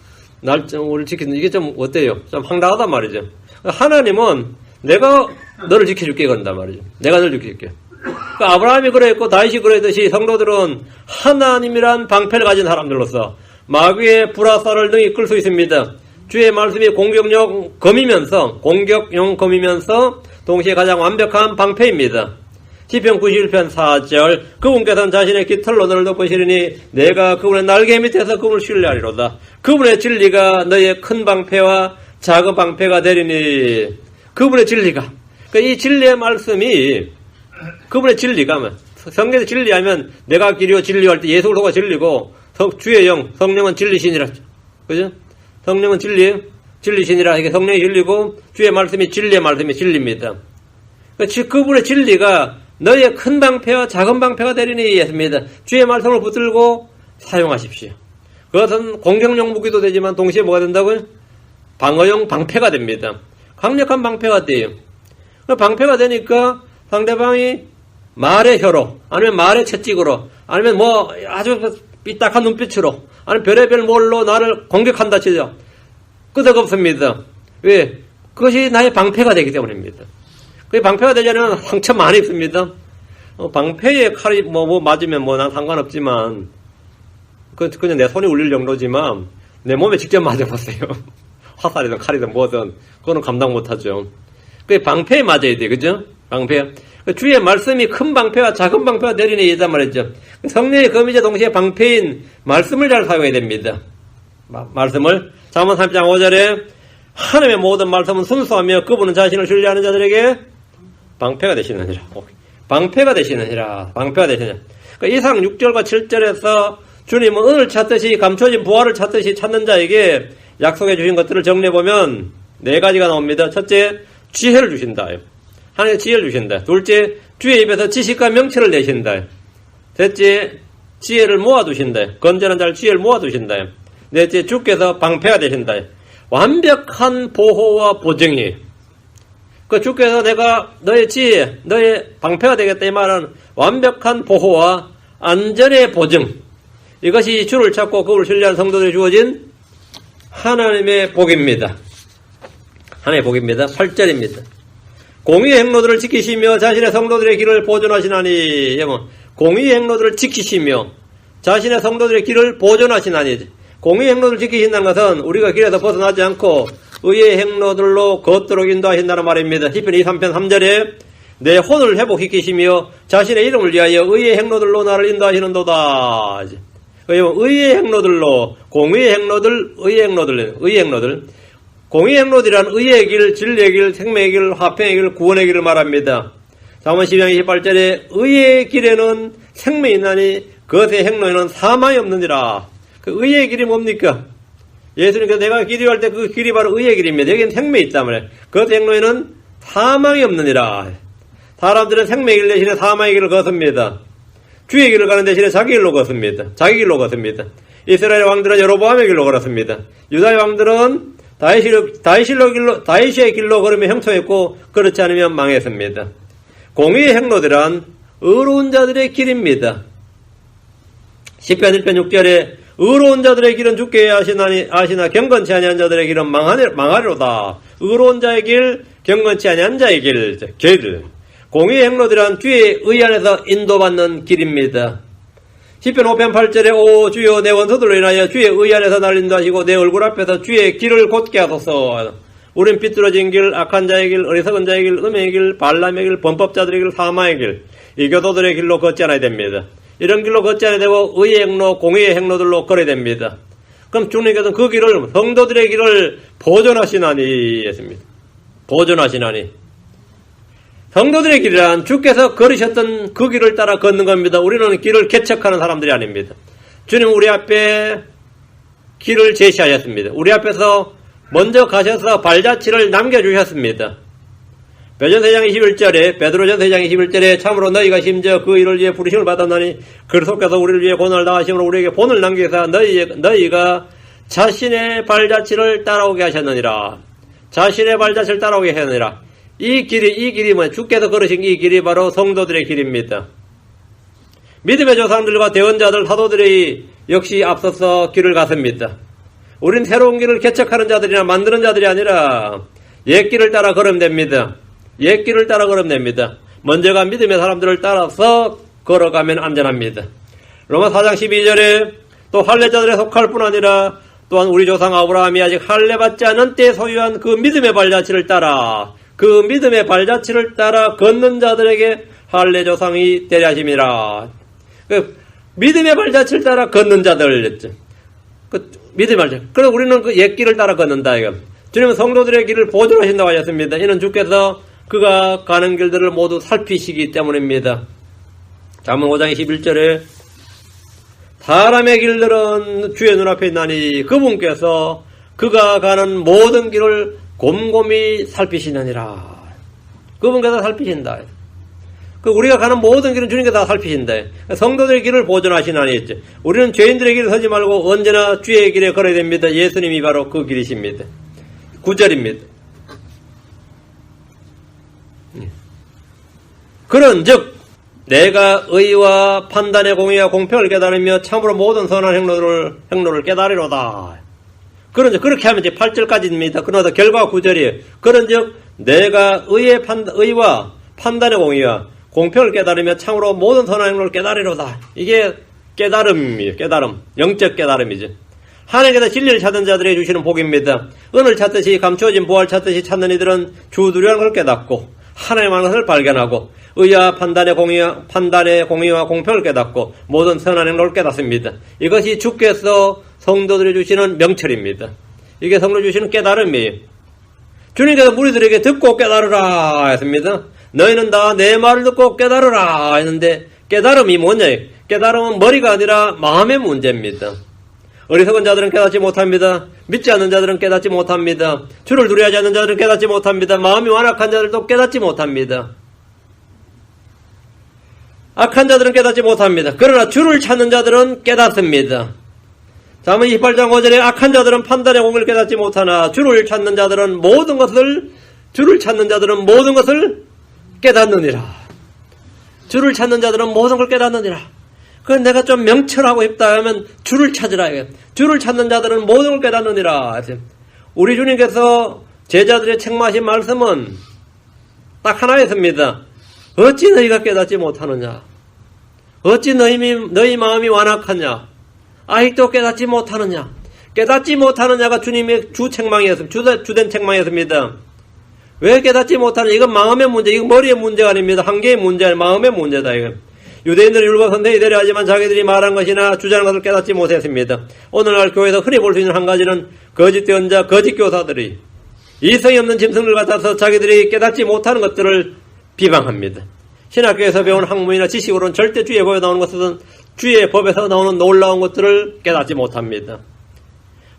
우리 지키는, 이게 좀 어때요? 좀 황당하단 말이죠. 하나님은 내가 너를 지켜줄게 그런단 말이죠. 내가 널 지켜줄게. 그러니까 아브라함이 그랬고, 다윗이 그랬듯이 성도들은 하나님이란 방패를 가진 사람들로서 마귀의 불화살을 능히 끌 수 있습니다. 주의 말씀이 공격용 검이면서 동시에 가장 완벽한 방패입니다. 시편 91편 4절 그분께서는 자신의 깃털로 너를 덮으시리니 내가 그분의 날개 밑에서 그분을 신뢰하리로다. 그분의 진리가 너의 큰 방패와 작은 방패가 되리니 그분의 진리가 그러니까 이 진리의 말씀이 그분의 진리가 성경에서 진리하면 내가 길이요 진리할 때 예수 그리스도가 진리고 주의 영 성령은 진리시니라. 그죠? 성령은 진리시니라. 이게 성령이 진리고 주의 말씀이 진리의 말씀이 진리입니다. 그분의 진리가 너의 큰 방패와 작은 방패가 되리니 했습니다. 주의 말씀을 붙들고 사용하십시오. 그것은 공격용 무기도 되지만 동시에 뭐가 된다고요? 방어용 방패가 됩니다. 강력한 방패가 돼요. 방패가 되니까 상대방이 말의 혀로 아니면 말의 채찍으로 아니면 아주 삐딱한 눈빛으로 아니면 별의별 뭘로 나를 공격한다 치죠. 끄덕없습니다. 왜? 그것이 나의 방패가 되기 때문입니다. 그 방패가 되려면 상처 많이 입습니다. 방패에 칼이 맞으면 난 상관없지만, 그냥 내 손이 울릴 정도지만, 내 몸에 직접 맞아봤어요. 화살이든 칼이든 뭐든, 그거는 감당 못하죠. 그 방패에 맞아야 돼, 그죠? 방패. 주의 말씀이 큰 방패와 작은 방패가 내리니 이단 말이죠. 성령의 검이자 동시에 방패인 말씀을 잘 사용해야 됩니다. 말씀을. 잠언 3장 5절에, 하나님의 모든 말씀은 순수하며 그분은 자신을 신뢰하는 자들에게 방패가 되시느니라. 방패가 되시느니라. 그러니까 이상 6절과 7절에서 주님은 은을 찾듯이 감춰진 부활을 찾듯이 찾는 자에게 약속해 주신 것들을 정리해보면 4가지가 나옵니다. 첫째, 지혜를 주신다. 하나님의 지혜를 주신다. 둘째, 주의 입에서 지식과 명철을 내신다. 셋째, 지혜를 모아두신다. 건전한 자를 지혜를 모아두신다. 넷째, 주께서 방패가 되신다. 완벽한 보호와 보증이 주께서 내가 너의 지혜, 너의 방패가 되겠다 이 말은 완벽한 보호와 안전의 보증 이것이 주를 찾고 그를 신뢰하는 성도들이 주어진 하나님의 복입니다. 하나님의 복입니다. 8절입니다. 공의의 행로들을 지키시며 자신의 성도들의 길을 보존하시나니 공의의 행로들을 지키시며 자신의 성도들의 길을 보존하시나니 공의의 행로를 지키신다는 것은 우리가 길에서 벗어나지 않고 의의 행로들로 걷도록 인도하신다는 말입니다. 시편 23편 3절에 내 혼을 회복시키시며 자신의 이름을 위하여 의의 행로들로 나를 인도하시는도다. 의의 행로들로 공의의 행로들, 의의 행로들 공의의 행로들이란 의의 길, 진리의 길, 생명의 길, 화평의 길, 구원의 길을 말합니다. 잠언 12장 28절에 의의 길에는 생명이 있나니 그것의 행로에는 사망이 없느니라. 의의 길이 뭡니까? 예수님께서 내가 길이할 때 그 길이 바로 의의 길입니다. 여기는 생명이 있단 말이에요. 그 행로에는 사망이 없느니라. 사람들은 생명의 길 대신에 사망의 길을 걷습니다. 주의 길을 가는 대신에 자기 길로 걷습니다. 이스라엘 왕들은 여로보암의 길로 걸었습니다. 유다의 왕들은 다윗의 길로 걸으며 형통했고 그렇지 않으면 망했습니다. 공의의 행로들은 의로운 자들의 길입니다. 시편 1편 6절에 의로운 자들의 길은 주께 아시나 경건치 아니한 자들의 길은 망하리로다. 의로운 자의 길, 경건치 아니한 자의 길. 공의의 행로들은 주의 의 안에서 인도받는 길입니다. 시편 5편 8절에 오 주여 내 원수들로 인하여 주의 의 안에서 날 인도하시고 내 얼굴 앞에서 주의 길을 곧게 하소서. 우린 삐뚤어진 길, 악한 자의 길, 어리석은 자의 길, 음행의 길, 발람의 길, 범법자들의 길, 사마의 길, 이교도들의 길로 걷지 않아야 됩니다. 이런 길로 걷지 않아야 되고 의의 행로, 공의의 행로들로 걸어야 됩니다. 그럼 주님께서는 그 길을, 성도들의 길을 보존하시나니 했습니다. 보존하시나니. 성도들의 길이란 주께서 걸으셨던 그 길을 따라 걷는 겁니다. 우리는 길을 개척하는 사람들이 아닙니다. 주님 우리 앞에 길을 제시하셨습니다. 우리 앞에서 먼저 가셔서 발자취를 남겨주셨습니다. 베드로전서 21절에 참으로 너희가 심지어 그 일을 위해 부르심을 받았나니 그리스도께서 우리를 위해 고난을 당하심으로 우리에게 본을 남기사 너희가 자신의 발자취를 따라오게 하셨느니라. 자신의 발자취를 따라오게 하셨느니라. 이 길이 뭐냐? 주께서 걸으신 이 길이 바로 성도들의 길입니다. 믿음의 조상들과 대언자들, 사도들이 역시 앞서서 길을 갔습니다. 우린 새로운 길을 개척하는 자들이나 만드는 자들이 아니라 옛 길을 따라 걸으면 됩니다. 옛 길을 따라 걸으면 됩니다. 먼저가 믿음의 사람들을 따라서 걸어가면 안전합니다. 로마 4장 12절에 또 할례자들에 속할 뿐 아니라 또한 우리 조상 아브라함이 아직 할례받지 않은 때에 소유한 그 믿음의 발자취를 따라 걷는 자들에게 할례 조상이 되려 하심이라. 믿음의 발자취를 따라 걷는 자들. 믿음의 발자취. 그래서 우리는 그 옛 길을 따라 걷는다, 이거. 주님은 성도들의 길을 보존하신다고 하셨습니다. 이는 주께서 그가 가는 길들을 모두 살피시기 때문입니다. 잠언 5장 21절에 사람의 길들은 주의 눈앞에 있나니 그분께서 그가 가는 모든 길을 곰곰이 살피시느니라. 그분께서 살피신다. 우리가 가는 모든 길은 주님께서 다 살피신다. 성도들의 길을 보존하시나니 했죠. 우리는 죄인들의 길을 서지 말고 언제나 주의 길에 걸어야 됩니다. 예수님이 바로 그 길이십니다. 9절입니다. 그런즉 내가 의와 판단의 공의와 공평을 깨달으며 참으로 모든 선한 행로를 깨달으로다. 그런즉 그렇게 하면 이제 8절까지입니다. 그러나 결과가 9절이에요. 그런즉 내가 의와 판단의 공의와 공평을 깨달으며 참으로 모든 선한 행로를 깨달으로다. 이게 깨달음이에요. 깨달음. 영적 깨달음이죠. 하나님께서 진리를 찾는 자들에게 주시는 복입니다. 은을 찾듯이 감추어진 보화를 찾듯이 찾는 이들은 주두려는 걸 깨닫고 하나님의 것을 발견하고 의와 판단의 공의와 공평을 깨닫고 모든 선한 행로를 깨닫습니다. 이것이 주께서 성도들이 주시는 명철입니다. 이게 성도 주시는 깨달음이에요. 주님께서 무리들에게 듣고 깨달으라 했습니다. 너희는 다 내 말을 듣고 깨달으라 했는데 깨달음이 뭐냐? 깨달음은 머리가 아니라 마음의 문제입니다. 어리석은 자들은 깨닫지 못합니다. 믿지 않는 자들은 깨닫지 못합니다. 주를 두려워하지 않는 자들은 깨닫지 못합니다. 마음이 완악한 자들도 깨닫지 못합니다. 악한 자들은 깨닫지 못합니다. 그러나 주를 찾는 자들은 깨닫습니다. 잠언 28장 5절에 악한 자들은 판단의 공을 깨닫지 못하나 주를 찾는 자들은 모든 것을 깨닫느니라. 주를 찾는 자들은 모든 걸 깨닫느니라. 그건 내가 좀 명철하고 싶다 하면 주를 찾으라. 주를 찾는 자들은 모든 걸 깨닫느니라. 우리 주님께서 제자들의 책망하신 말씀은 딱 하나였습니다. 어찌 너희가 깨닫지 못하느냐? 어찌 너희 마음이 완악하냐? 아직도 깨닫지 못하느냐? 깨닫지 못하느냐가 주님의 주된 책망이었습니다. 왜 깨닫지 못하느냐? 이건 마음의 문제, 이건 머리의 문제가 아닙니다. 한계의 문제, 마음의 문제다. 이건. 유대인들은 율법 선생이 되려 하지만 자기들이 말한 것이나 주장한 것을 깨닫지 못했습니다. 오늘날 교회에서 흔히 볼 수 있는 한 가지는 거짓 대언자, 거짓 교사들이 이성이 없는 짐승들 같아서 자기들이 깨닫지 못하는 것들을 비방합니다. 신학교에서 배운 학문이나 지식으로는 절대 주의 법에 나오는 것은 주의 법에서 나오는 놀라운 것들을 깨닫지 못합니다.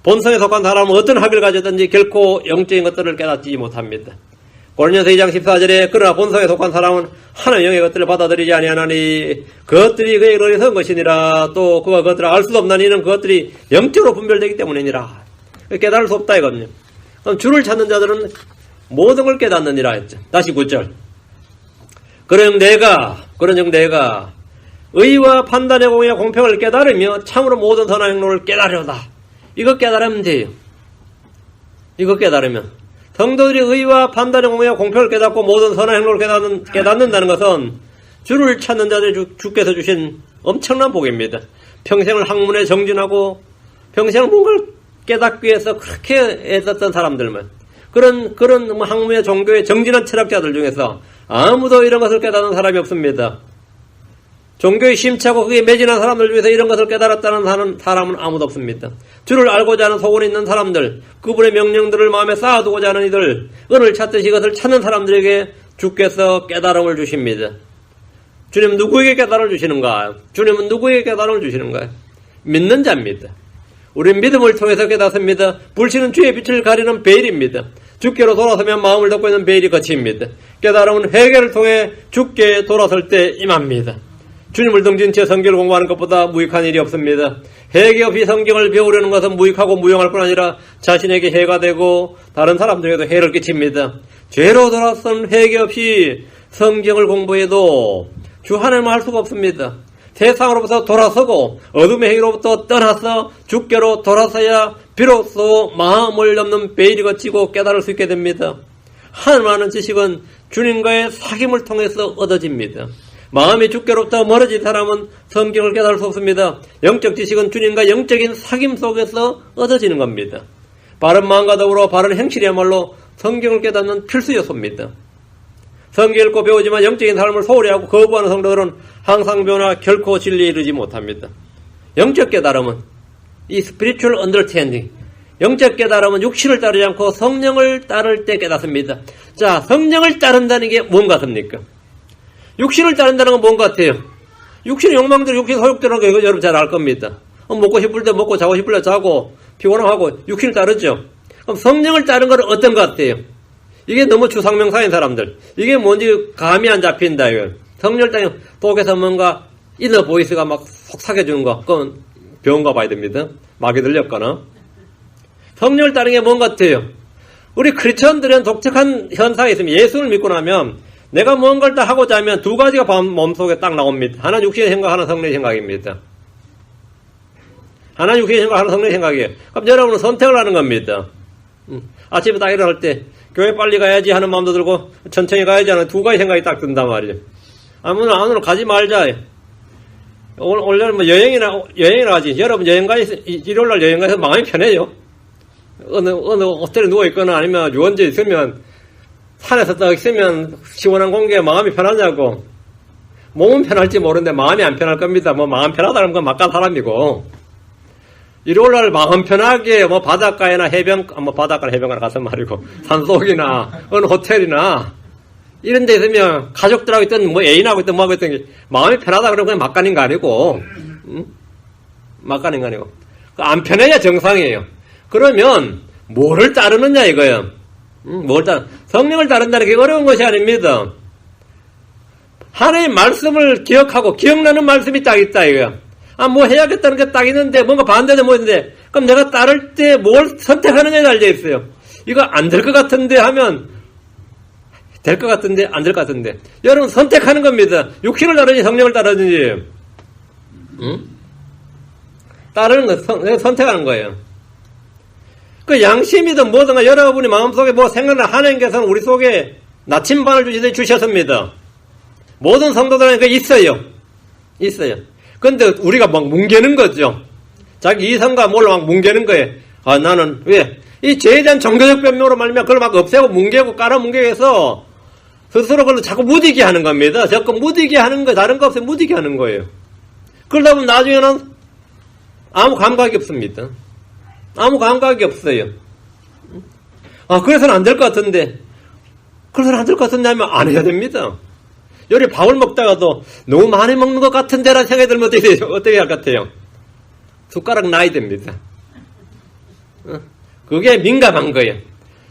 본성에 속한 사람은 어떤 학을 가졌든지 결코 영적인 것들을 깨닫지 못합니다. 고린도서 2장 14절에 그러나 본성에 속한 사람은 하나님의 영의 것들을 받아들이지 아니하나니 그것들이 그에게 어리석은 것이니라. 또 그가 그것들을 알 수도 없나니 이는 그것들이 영적으로 분별되기 때문이니라. 깨달을 수 없다 이거든요. 그럼 주를 찾는 자들은 모든 걸 깨닫느니라 했죠. 다시 9절. 그러즉 내가 의와 판단의 공의와 공평을 깨달으며 참으로 모든 선한 행로를 깨달으다. 이거 깨달으면 돼요. 이거 깨달으면. 성도들이 의와 판단의 공의와 공평을 깨닫고 모든 선한 행로를 깨닫는다는 것은 주를 찾는 자들이 주께서 주신 엄청난 복입니다. 평생을 학문에 정진하고 평생을 뭔가를 깨닫기 위해서 그렇게 애썼던 사람들만, 그런 학문의 종교의 정진한 철학자들 중에서 아무도 이런 것을 깨닫는 사람이 없습니다. 종교에 심취하고 그게 매진한 사람들 중에서 이런 것을 깨달았다는 사람은 아무도 없습니다. 주를 알고자 하는 소원이 있는 사람들, 그분의 명령들을 마음에 쌓아두고자 하는 이들, 은을 찾듯이 이것을 찾는 사람들에게 주께서 깨달음을 주십니다. 주님은 누구에게 깨달음을 주시는가? 주님은 누구에게 깨달음을 주시는가? 믿는 자입니다. 우리는 믿음을 통해서 깨닫습니다. 불씨는 주의 빛을 가리는 베일입니다. 주께로 돌아서면 마음을 덮고 있는 베일이 거칩니다. 깨달음은 회개를 통해 주께 돌아설 때 임합니다. 주님을 등진 채 성경을 공부하는 것보다 무익한 일이 없습니다. 회개 없이 성경을 배우려는 것은 무익하고 무용할 뿐 아니라 자신에게 해가 되고 다른 사람들에게도 해를 끼칩니다. 죄로 돌아선 회개 없이 성경을 공부해도 주 하나님을 할 수가 없습니다. 세상으로부터 돌아서고 어둠의 행위로부터 떠나서 주께로 돌아서야 비로소 마음을 넘는 베일이 거치고 깨달을 수 있게 됩니다. 하나님 아는 지식은 주님과의 사귐을 통해서 얻어집니다. 마음이 주께로부터 멀어진 사람은 성경을 깨달을 수 없습니다. 영적 지식은 주님과 영적인 사귐 속에서 얻어지는 겁니다. 바른 마음과 더불어 바른 행실이야말로 성경을 깨닫는 필수 요소입니다. 성경 읽고 배우지만 영적인 삶을 소홀히 하고 거부하는 성도들은 항상 변화 결코 진리에 이르지 못합니다. 영적 깨달음은 이 spiritual understanding, 영적 깨달음은 육신을 따르지 않고 성령을 따를 때 깨닫습니다. 자, 성령을 따른다는 게 뭔 같습니까? 육신을 따른다는 건 뭔 같아요? 육신의 욕망대로 육신 소욕대로 하는 거 여러분 잘 알 겁니다. 먹고 싶을 때 먹고 자고 싶을 때 자고 피곤하고 육신을 따르죠. 그럼 성령을 따른 건 어떤 것 같아요? 이게 너무 추상명사인 사람들, 이게 뭔지 감이 안 잡힌다 이거. 성령을 따르면 속에서 뭔가 이너 보이스가 막 속삭여주는 거, 그건 병원 가봐야 됩니다. 마귀 들렸거나. 성령을 따르는 게 뭔 같아요? 우리 크리스천들은 독특한 현상이 있습니다. 예수를 믿고 나면 내가 뭔가를 다 하고자 하면 두 가지가 몸속에 딱 나옵니다. 하나는 육신의 생각, 하나는 성령의 생각입니다. 하나는 육신의 생각, 하나는 성령의 생각이에요. 그럼 여러분은 선택을 하는 겁니다. 아침에 딱 일어날 때 교회 빨리 가야지 하는 마음도 들고 천천히 가야지 하는 두 가지 생각이 딱 든단 말이에요. 오늘 가지 말자. 오늘 뭐 여행이나 가지. 여러분 일요일날 여행 가서 마음이 편해요. 어느 호텔에 누워있거나 아니면 유원지에 있으면 산에서 딱 있으면 시원한 공기에 마음이 편하냐고. 몸은 편할지 모르는데 마음이 안 편할 겁니다. 뭐 마음 편하다는 건 막간 사람이고. 일요일날 마음 편하게 바닷가나 해변가나 가서 말이고 산속이나 어느 호텔이나 이런 데 있으면 가족들하고 있든 애인하고 있든 뭐하고 있든 마음이 편하다 그러면 그냥 막간인 거 아니고 막간인 거 아니고 안 편해야 정상이에요. 그러면 뭐를 따르느냐 이거예요. 성령을 따른다는 게 어려운 것이 아닙니다. 하나님의 말씀을 기억하고 기억나는 말씀이 딱 있다 이거야. 뭐 해야겠다는 게 딱 있는데 뭔가 반대도 뭐 있는데 그럼 내가 따를 때 뭘 선택하느냐에 달려 있어요. 이거 안 될 것 같은데 하면 될 것 같은데 안 될 것 같은데 여러분 선택하는 겁니다. 육신을 따르든지 성령을 따르든지 따르는 거 선택하는 거예요. 그 양심이든 뭐든 여러분이 마음속에 뭐 생각을 하나님께서는 우리 속에 나침반을 주셨습니다. 모든 성도들에게 있어요. 근데 우리가 막 뭉개는 거죠. 자기 이성과 뭘로 막 뭉개는 거예요. 나는 왜? 이 죄에 대한 종교적 변명으로 말미암아 그걸 막 없애고 뭉개고 깔아뭉개고 해서 스스로 그걸 자꾸 무디게 하는 겁니다. 자꾸 무디게 하는 거, 다른 거 없이 무디게 하는 거예요. 그러다 보면 나중에는 아무 감각이 없습니다. 아무 감각이 없어요. 그래서는 안 될 것 같은데. 그래서는 안 될 것 같은데 하면 안 해야 됩니다. 요리 밥을 먹다가도 너무 많이 먹는 것 같은데라는 생각이 들면 어떻게 할 것 같아요? 숟가락 놔야 됩니다. 그게 민감한 거예요.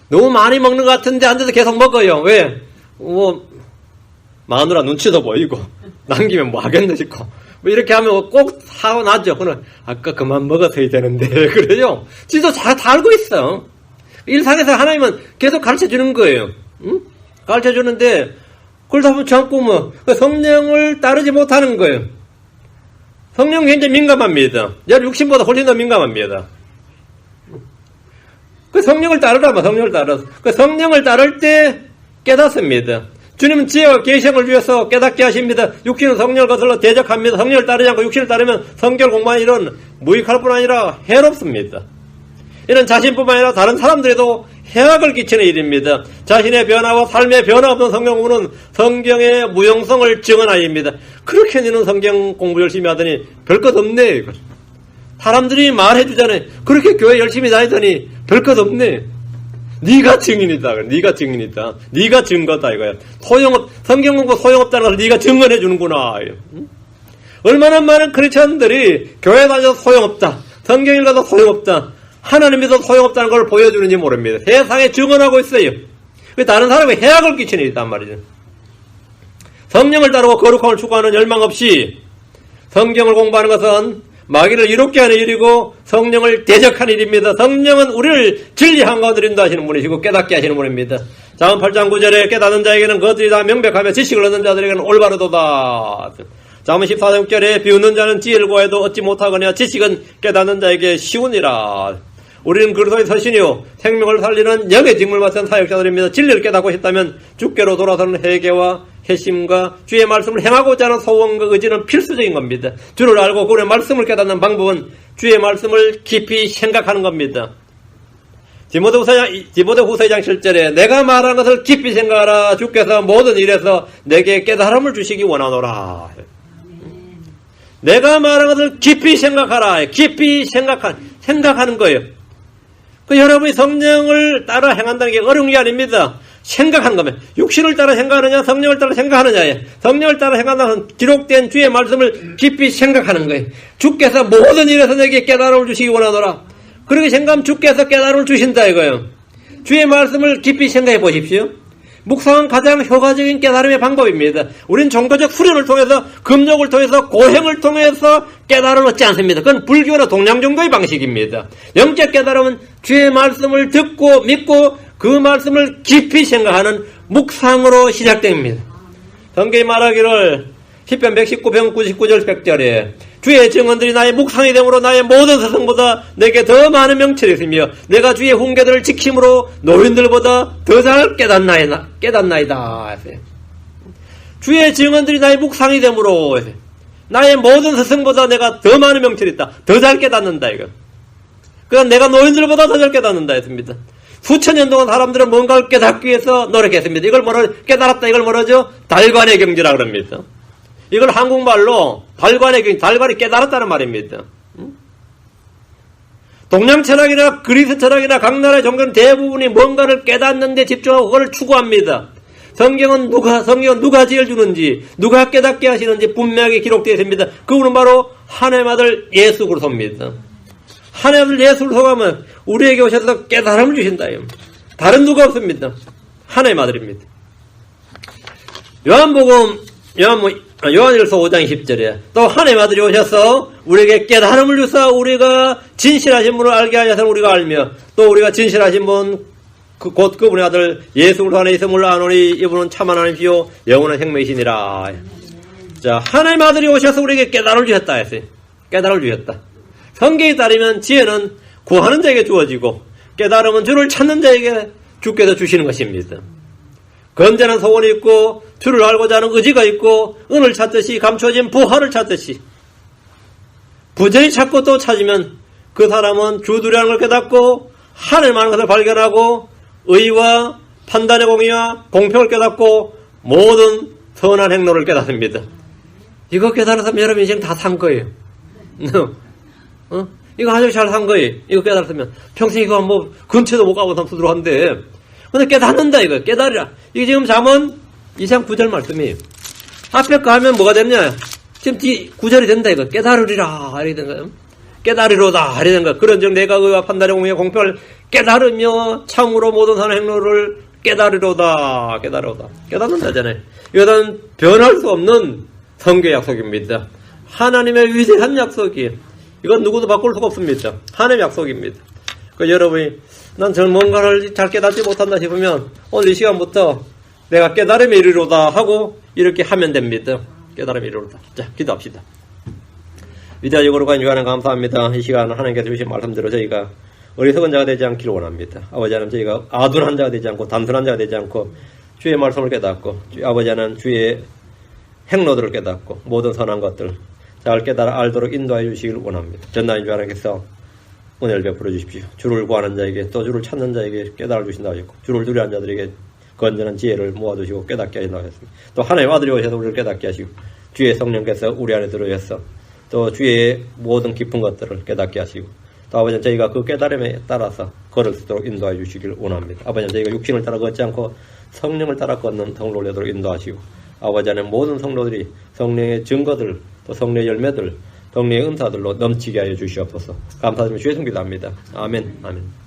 너무 많이 먹는 것 같은데 앉아서 계속 먹어요. 왜? 마누라 눈치도 보이고 남기면 뭐 하겠나 싶고 이렇게 하면 꼭 사고 나죠. 그러면 아까 그만 먹었어야 되는데 그래요. 진짜 다 알고 있어. 일상에서 하나님은 계속 가르쳐 주는 거예요. 응? 가르쳐 주는데, 그러다 보면 자꾸 성령을 따르지 못하는 거예요. 성령은 굉장히 민감합니다. 여러분 육신보다 훨씬 더 민감합니다. 그 성령을 따르라면 성령을 따라서. 그 성령을 따를 때 깨닫습니다. 주님은 지혜와 계시를 위해서 깨닫게 하십니다. 육신은 성령을 거슬러 대적합니다. 성령을 따르지 않고 육신을 따르면 성결 공부하는 일은 무익할 뿐 아니라 해롭습니다. 이는 자신뿐만 아니라 다른 사람들에도 해악을 끼치는 일입니다. 자신의 변화와 삶의 변화 없는 성경 공부는 성경의 무용성을 증언하입니다. 그렇게 너는 성경 공부 열심히 하더니 별것 없네. 사람들이 말해주잖아요. 그렇게 교회 열심히 다니더니 별것 없네. 네가 증인이다. 네가 증인이다. 네가 증거다 이거야. 성경 공부 소용없다는 걸 네가 증언해 주는구나. 얼마나 많은 크리스천들이 교회 다녀서 소용없다. 성경 읽어도 소용없다. 하나님 믿어도 소용없다는 걸 보여주는지 모릅니다. 세상에 증언하고 있어요. 다른 사람이 해악을 끼치는 일이 있단 말이죠. 성령을 따르고 거룩함을 추구하는 열망 없이 성경을 공부하는 것은 마귀를 이롭게 하는 일이고 성령을 대적하는 일입니다. 성령은 우리를 진리 한가운데 인도하시는 분이시고 깨닫게 하시는 분입니다. 자언 8장 9절에 깨닫는 자에게는 그것들이 다 명백하며 지식을 얻는 자들에게는 올바르도다. 자언 14장 6절에 비웃는 자는 지혜를 구해도 얻지 못하거냐 지식은 깨닫는 자에게 쉬우니라. 우리는 그리스도의 서신이요 생명을 살리는 영의 직무를 맡은 사역자들입니다. 진리를 깨닫고 싶다면 주께로 돌아서는 회개와 회심과 주의 말씀을 행하고자 하는 소원과 의지는 필수적인 겁니다. 주를 알고 그의 말씀을 깨닫는 방법은 주의 말씀을 깊이 생각하는 겁니다. 디모데 후서 2장 7절에 내가 말하는 것을 깊이 생각하라. 주께서 모든 일에서 내게 깨달음을 주시기 원하노라. 내가 말하는 것을 깊이 생각하라. 깊이 생각하는 거예요. 여러분이 성령을 따라 행한다는 게 어려운 게 아닙니다. 생각하는 겁니다. 육신을 따라 생각하느냐 성령을 따라 생각하느냐에 성령을 따라 생각하는 기록된 주의 말씀을 깊이 생각하는 거예요. 주께서 모든 일에서 내게 깨달음을 주시기 원하노라. 그렇게 생각하면 주께서 깨달음을 주신다 이거예요. 주의 말씀을 깊이 생각해 보십시오. 묵상은 가장 효과적인 깨달음의 방법입니다. 우린 종교적 수련을 통해서 금욕을 통해서 고행을 통해서 깨달음을 얻지 않습니다. 그건 불교나 동양 종교의 방식입니다. 영적 깨달음은 주의 말씀을 듣고 믿고 그 말씀을 깊이 생각하는 묵상으로 시작됩니다. 성경이 말하기를 시편 119편 99절 100절에 주의 증언들이 나의 묵상이 되므로 나의 모든 스승보다 내게 더 많은 명철이 있으며 내가 주의 훈계들을 지킴으로 노인들보다 더 잘 깨닫나이다. 주의 증언들이 나의 묵상이 되므로 나의 모든 스승보다 내가 더 많은 명철이 있다. 더 잘 깨닫는다 이거. 그러니까 내가 노인들보다 더 잘 깨닫는다 했습니다. 수천 년 동안 사람들은 뭔가를 깨닫기 위해서 노력했습니다. 이걸 깨달았다 이걸 뭐라죠? 달관의 경지라 그럽니다. 이걸 한국말로 달관이 깨달았다는 말입니다. 동양 철학이나 그리스 철학이나 각 나라의 종교는 대부분이 뭔가를 깨닫는데 집중하고 그걸 추구합니다. 성경은 누가 지혜를 주는지, 누가 깨닫게 하시는지 분명하게 기록되어 있습니다. 그분은 바로 하나님의 아들 예수 그리스도입니다. 하나님의 아들 예수 그리스도가 우리에게 오셔서 깨달음을 주신다. 다른 누가 없습니다. 하나님의 아들입니다. 요한일서 5장 10절에 또 하나님의 아들이 오셔서 우리에게 깨달음을 주사 우리가 진실하신 분을 알게 하셔서 우리가 알며 또 우리가 진실하신 분 곧 그분의 아들 예수 그리스도 안에 있음을 아노니 이분은 참 하나님이시요 영원한 생명이시니라. 자, 하나님의 아들이 오셔서 우리에게 깨달음을 주셨다 했어요. 깨달음을 주셨다. 성경에 따르면 지혜는 구하는 자에게 주어지고 깨달음은 주를 찾는 자에게 주께서 주시는 것입니다. 건전한 소원이 있고 주를 알고자 하는 의지가 있고 은을 찾듯이 감춰진 부활을 찾듯이 부전히 찾고 또 찾으면 그 사람은 주두라는 걸 깨닫고 하늘을 많은 것을 발견하고 의와 판단의 공의와 공평을 깨닫고 모든 선한 행로를 깨닫습니다. 이거 깨달았으면 여러분 인생 다 산 거예요. 이거 아주 잘 산 거예요. 이거 깨달았으면 평생 이거 근처도 못 가고 삼수도록 한데 근데 깨닫는다 이거 깨달으라. 이게 지금 잠언 2장 9절 말씀이에요. 앞에 거 하면 뭐가 됐냐? 지금 뒤 9절이 된다 이거. 깨달으리라 이렇게 된 거예요. 깨달으로다 이렇게 된 거예요. 그런즉 내가 의와 판단의 공의의 공평을 깨달으며 참으로 모든 선한 행로를 깨달으로다. 깨닫는다잖아요. 이것은 변할 수 없는 성경 약속입니다. 하나님의 위대한 약속이에요. 이건 누구도 바꿀 수가 없습니다. 하나님의 약속입니다. 그 여러분이 난 저 뭔가를 잘 깨닫지 못한다 싶으면 오늘 이 시간부터 내가 깨달음에 이르로다 하고 이렇게 하면 됩니다. 깨달음에 이르로다. 자, 기도합시다. 위대하시고 거룩한 주하나님 감사합니다. 이 시간 하나님께서 주신 말씀대로 저희가 어리석은 자가 되지 않기를 원합니다. 아버지 하나님, 저희가 아둔한 자가 되지 않고 단순한 자가 되지 않고 주의 말씀을 깨닫고 아버지 하나님 주의 행로들을 깨닫고 모든 선한 것들 잘 깨달아 알도록 인도해 주시길 원합니다. 전나인 주 하나님께서 은혜를 베풀어 주십시오. 주를 구하는 자에게 또 주를 찾는 자에게 깨달아 주신다 하셨고 주를 두려워하는 자들에게 건전한 지혜를 모아두시고 깨닫게 하신다 하셨습니다. 또 하나님 아들이 오셔서 우리를 깨닫게 하시고 주의 성령께서 우리 안에 들어오셔서 또 주의 모든 깊은 것들을 깨닫게 하시고 또 아버지 저희가 그 깨달음에 따라서 걸을 수 있도록 인도해 주시길 원합니다. 아버지 저희가 육신을 따라 걷지 않고 성령을 따라 걷는 성로를 되도록 인도하시고 아버지 안에 모든 성로들이 성령의 증거들 또 성령의 열매들 성령의 은사들로 넘치게 하여 주시옵소서. 감사드리며 주의 성기도합니다. 아멘. 아멘.